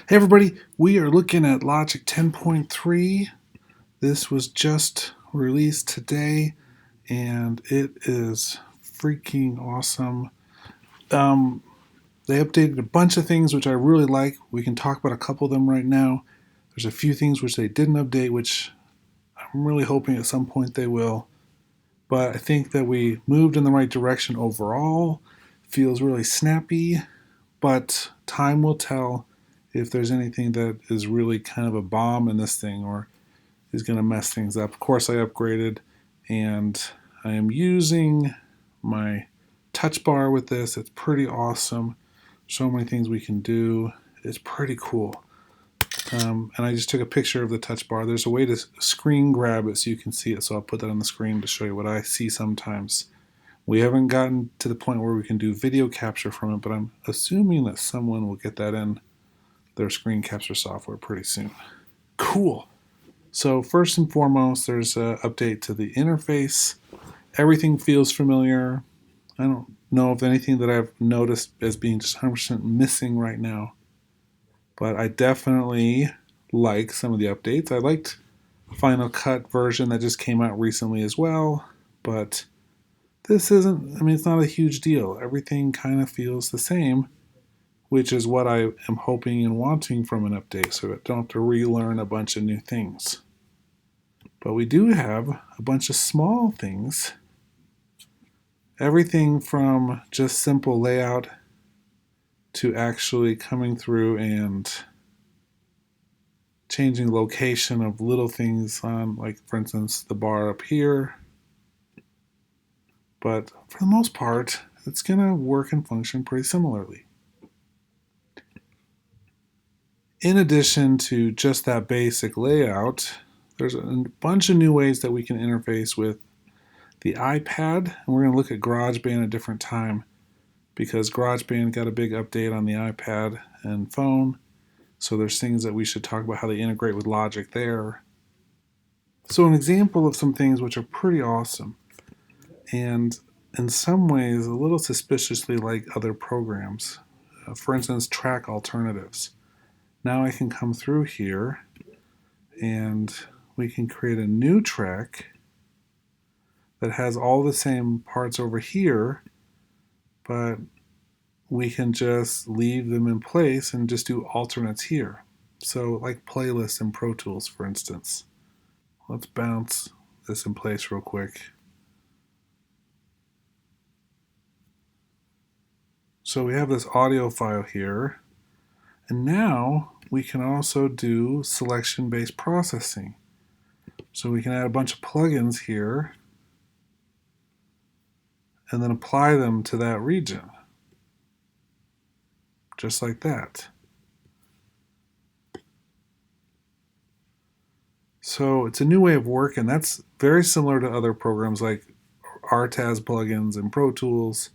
Hey everybody, we are looking at Logic 10.3. This was just released today and it is freaking awesome. They updated a bunch of things which I really like. We can talk about a couple of them right now. There's a few things which they didn't update, which I'm really hoping at some point they will. But I think that we moved in the right direction overall. Feels really snappy, but time will tell if there's anything that is really kind of a bomb in this thing or is going to mess things up. Of course, I upgraded and I am using my touch bar with this. It's pretty awesome. So many things we can do. It's pretty cool. And I just took a picture of the touch bar. There's a way to screen grab it so you can see it. So I'll put that on the screen to show you what I see sometimes. We haven't gotten to the point where we can do video capture from it, but I'm assuming that someone will get that in their screen capture software pretty soon. Cool. So first and foremost, there's an update to the interface. Everything feels familiar. I don't know if anything that I've noticed as being just 100% missing right now, but I definitely like some of the updates. I liked Final Cut version that just came out recently as well, but this isn't, I mean, it's not a huge deal. Everything kind of feels the same, which is what I am hoping and wanting from an update, so I don't have to relearn a bunch of new things. But we do have a bunch of small things. Everything from just simple layout to actually coming through and changing location of little things on, like for instance, the bar up here. But for the most part, it's going to work and function pretty similarly. In addition to just that basic layout, there's a bunch of new ways that we can interface with the iPad, and we're going to look at GarageBand at a different time because GarageBand got a big update on the iPad and phone, so there's things that we should talk about how they integrate with Logic there. So an example of some things which are pretty awesome and in some ways a little suspiciously like other programs. For instance, track alternatives. Now I can come through here and we can create a new track that has all the same parts over here, but we can just leave them in place and just do alternates here. So like playlists in Pro Tools, for instance. Let's bounce this in place real quick. So we have this audio file here, and now we can also do selection-based processing. So we can add a bunch of plugins here and then apply them to that region, just like that. So it's a new way of working. That's very similar to other programs like RTAS plugins in Pro Tools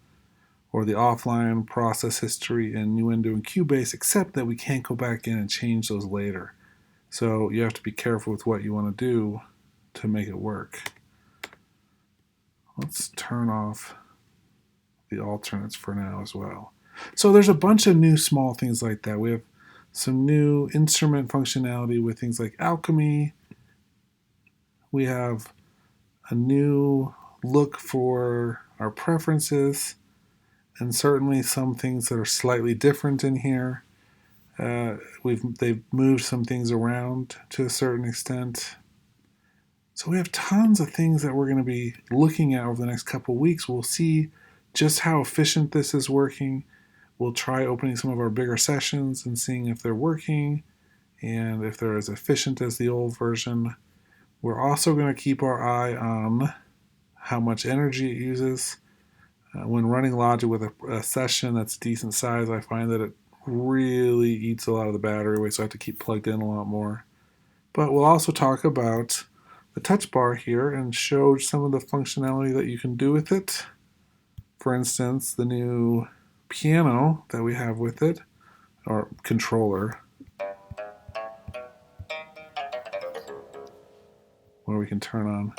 or the offline process history in Nuendo and Cubase, except that we can't go back in and change those later. So you have to be careful with what you want to do to make it work. Let's turn off the alternates for now as well. So there's a bunch of new small things like that. We have some new instrument functionality with things like Alchemy. We have a new look for our preferences, and certainly some things that are slightly different in here. They've moved some things around to a certain extent. So we have tons of things that we're going to be looking at over the next couple of weeks. We'll see just how efficient this is working. We'll try opening some of our bigger sessions and seeing if they're working and if they're as efficient as the old version. We're also going to keep our eye on how much energy it uses. When running Logic with a session that's decent size, I find that it really eats a lot of the battery away, so I have to keep plugged in a lot more. But we'll also talk about the touch bar here and show some of the functionality that you can do with it. For instance, the new piano that we have with it, or controller, where we can turn on.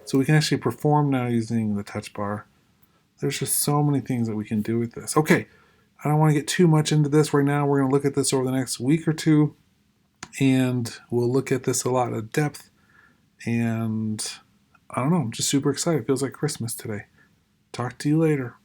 So we can actually perform now using the touch bar. There's just so many things that we can do with this. Okay, I don't want to get too much into this right now. We're going to look at this over the next week or two, and we'll look at this a lot of depth. And I don't know, I'm just super excited. It feels like Christmas today. Talk to you later.